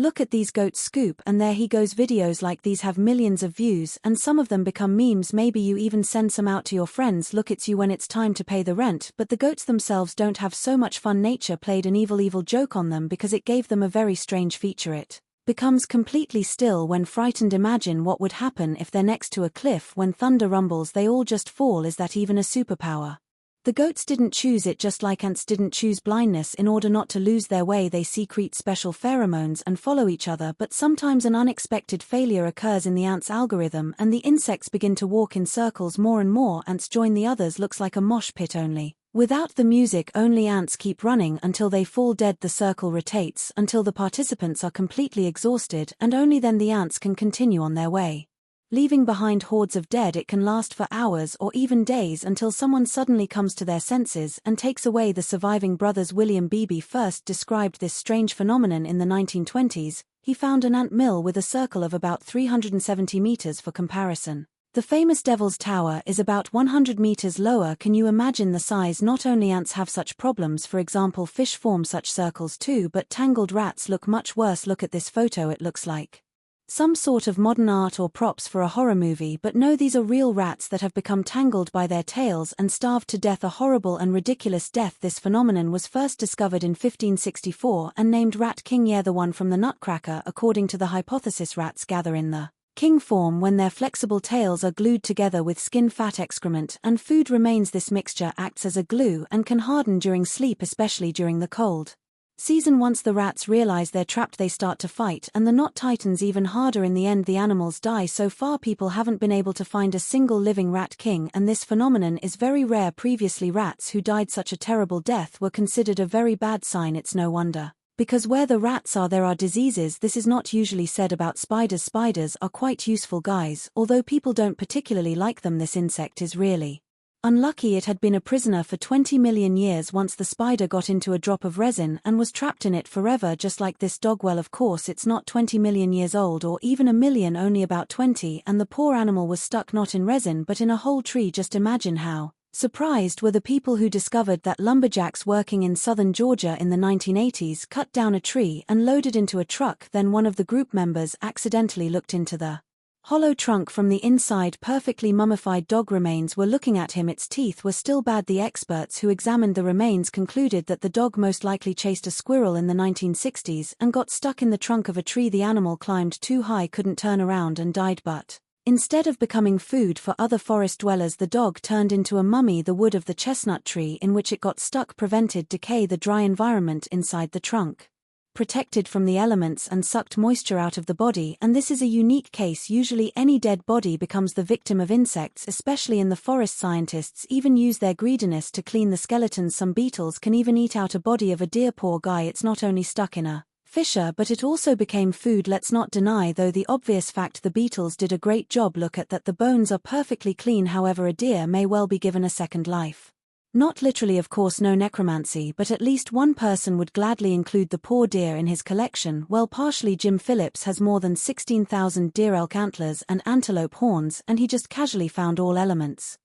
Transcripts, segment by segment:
Look at these goats scoop, and there he goes. Videos like these have millions of views, and some of them become memes. Maybe you even send some out to your friends. Look, it's you when it's time to pay the rent. But the goats themselves don't have so much fun. Nature played an evil joke on them because it gave them a very strange feature. It becomes completely still when frightened. Imagine what would happen if they're next to a cliff. When thunder rumbles, they all just fall. Is that even a superpower? The goats didn't choose it, just like ants didn't choose blindness. In order not to lose their way, they secrete special pheromones and follow each other. But sometimes an unexpected failure occurs in the ants' algorithm, and the insects begin to walk in circles. More and more ants join the others. Looks like a mosh pit, only without the music. Only ants keep running until they fall dead. The circle rotates until the participants are completely exhausted, and only then the ants can continue on their way, leaving behind hordes of dead. It can last for hours or even days until someone suddenly comes to their senses and takes away the surviving brothers. William Beebe first described this strange phenomenon in the 1920s. He found an ant mill with a circle of about 370 meters. For comparison, the famous Devil's Tower is about 100 meters lower. Can you imagine the size? Not only ants have such problems, for example, fish form such circles too, but tangled rats look much worse. Look at this photo. It looks like some sort of modern art or props for a horror movie, but no, these are real rats that have become tangled by their tails and starved to death. A horrible and ridiculous death. This phenomenon was first discovered in 1564 and named rat king. Yeah, the one from the Nutcracker. According to the hypothesis, rats gather in the king form when their flexible tails are glued together with skin, fat, excrement, and food remains. This mixture acts as a glue and can harden during sleep, especially during the cold season. Once the rats realize they're trapped, they start to fight, and the knot tightens even harder. In the end, the animals die. So far, people haven't been able to find a single living rat king, and this phenomenon is very rare. Previously, rats who died such a terrible death were considered a very bad sign. It's no wonder, because where the rats are, there are diseases. This is not usually said about spiders. Spiders are quite useful guys, although people don't particularly like them. This insect is really unlucky. It had been a prisoner for 20 million years. Once the spider got into a drop of resin and was trapped in it forever, just like this dog. Well, of course it's not 20 million years old or even a million, only about 20, and the poor animal was stuck not in resin but in a whole tree. Just imagine how surprised were the people who discovered that lumberjacks working in southern Georgia in the 1980s cut down a tree and loaded into a truck. Then one of the group members accidentally looked into the hollow trunk from the inside. Perfectly mummified dog remains were looking at him. Its teeth were still bad. The experts who examined the remains concluded that the dog most likely chased a squirrel in the 1960s and got stuck in the trunk of a tree. The animal climbed too high, couldn't turn around, and died. But instead of becoming food for other forest dwellers, the dog turned into a mummy. The wood of the chestnut tree in which it got stuck prevented decay. The dry environment inside the trunk protected from the elements and sucked moisture out of the body, and this is a unique case. Usually any dead body becomes the victim of insects, especially in the forest. Scientists even use their greediness to clean the skeletons. Some beetles can even eat out a body of a deer. Poor guy, it's not only stuck in a fissure but it also became food. Let's not deny though the obvious fact, the beetles did a great job. Look at that, the bones are perfectly clean. However, a deer may well be given a second life. Not literally, of course, no necromancy, but at least one person would gladly include the poor deer in his collection. Well, partially, Jim Phillips has more than 16,000 deer elk antlers and antelope horns, and he just casually found all elements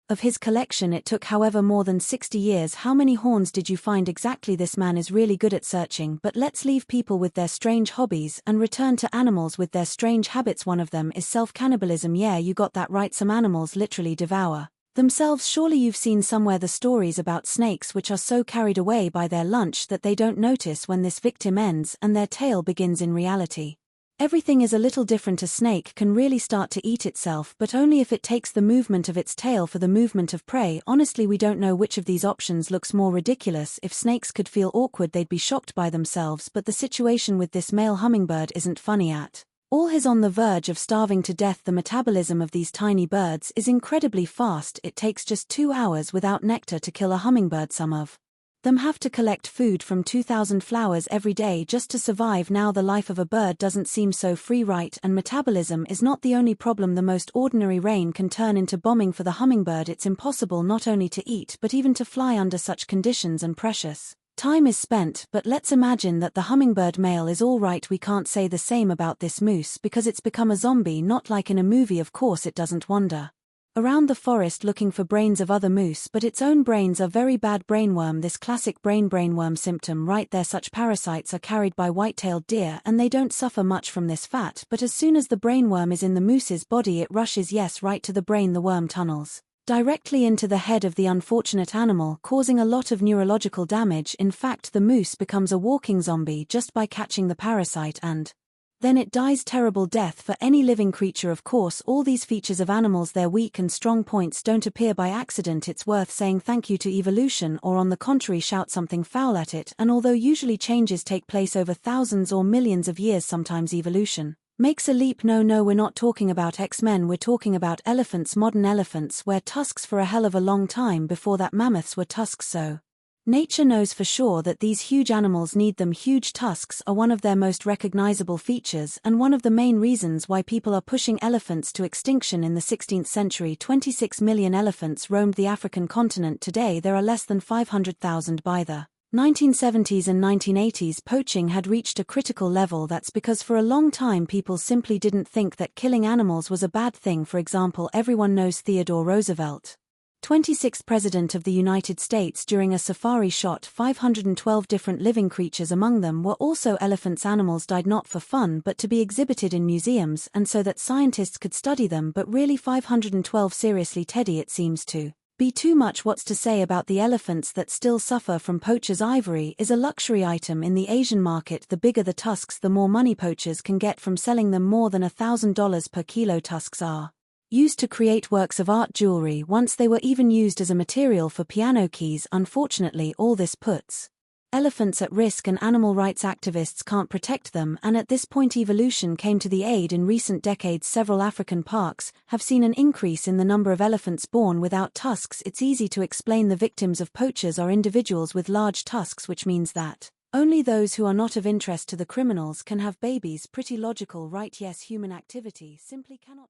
of his collection. It took, however, more than 60 years. How many horns did you find exactly? This man is really good at searching. But let's leave people with their strange hobbies and return to animals with their strange habits. One of them is self-cannibalism. Yeah, you got that right, some animals literally devour themselves. Surely you've seen somewhere the stories about snakes which are so carried away by their lunch that they don't notice when this victim ends and their tale begins. In reality, everything is a little different. A snake can really start to eat itself, but only if it takes the movement of its tail for the movement of prey. Honestly, we don't know which of these options looks more ridiculous. If snakes could feel awkward, they'd be shocked by themselves. But the situation with this male hummingbird isn't funny at all. He's on the verge of starving to death. The metabolism of these tiny birds is incredibly fast. It takes just 2 hours without nectar to kill a hummingbird. Some of them have to collect food from 2,000 flowers every day just to survive. Now the life of a bird doesn't seem so free, right? And metabolism is not the only problem. The most ordinary rain can turn into bombing for the hummingbird. It's impossible not only to eat but even to fly under such conditions, and precious time is spent. But let's imagine that the hummingbird male is all right. We can't say the same about this moose because it's become a zombie, not like in a movie. Of course it doesn't wander around the forest looking for brains of other moose, but its own brains are very bad. Brainworm, this classic brainworm symptom right there. Such parasites are carried by white-tailed deer and they don't suffer much from this fat, but as soon as the brainworm is in the moose's body it rushes right to the brain. The worm tunnels directly into the head of the unfortunate animal, causing a lot of neurological damage. In fact, the moose becomes a walking zombie just by catching the parasite, and then it dies. Terrible death for any living creature. Of course, all these features of animals, their weak and strong points, don't appear by accident. It's worth saying thank you to evolution, or on the contrary shout something foul at it. And although usually changes take place over thousands or millions of years, sometimes evolution makes a leap. No, we're not talking about X-Men, we're talking about elephants. Modern elephants wear tusks for a hell of a long time. Before that, mammoths were tusks, so nature knows for sure that these huge animals need them. Huge tusks are one of their most recognizable features and one of the main reasons why people are pushing elephants to extinction. In the 16th century, 26 million elephants roamed the African continent. Today there are less than 500,000. By the 1970s and 1980s, poaching had reached a critical level. That's because for a long time people simply didn't think that killing animals was a bad thing. For example, everyone knows Theodore Roosevelt, 26th President of the United States. During a safari shot 512 different living creatures. Among them were also elephants. Animals died not for fun but to be exhibited in museums and so that scientists could study them. But really, 512? Seriously, Teddy, it seems to be too much. What's to say about the elephants that still suffer from poachers? Ivory is a luxury item in the Asian market. The bigger the tusks, the more money poachers can get from selling them. More than $1,000 per kilo. Tusks are used to create works of art, jewelry. Once they were even used as a material for piano keys. Unfortunately, all this puts elephants at risk and animal rights activists can't protect them, and at this point evolution came to the aid. In recent decades, several African parks have seen an increase in the number of elephants born without tusks. It's easy to explain. The victims of poachers are individuals with large tusks, which means that only those who are not of interest to the criminals can have babies. Pretty logical, right? Yes, human activity simply cannot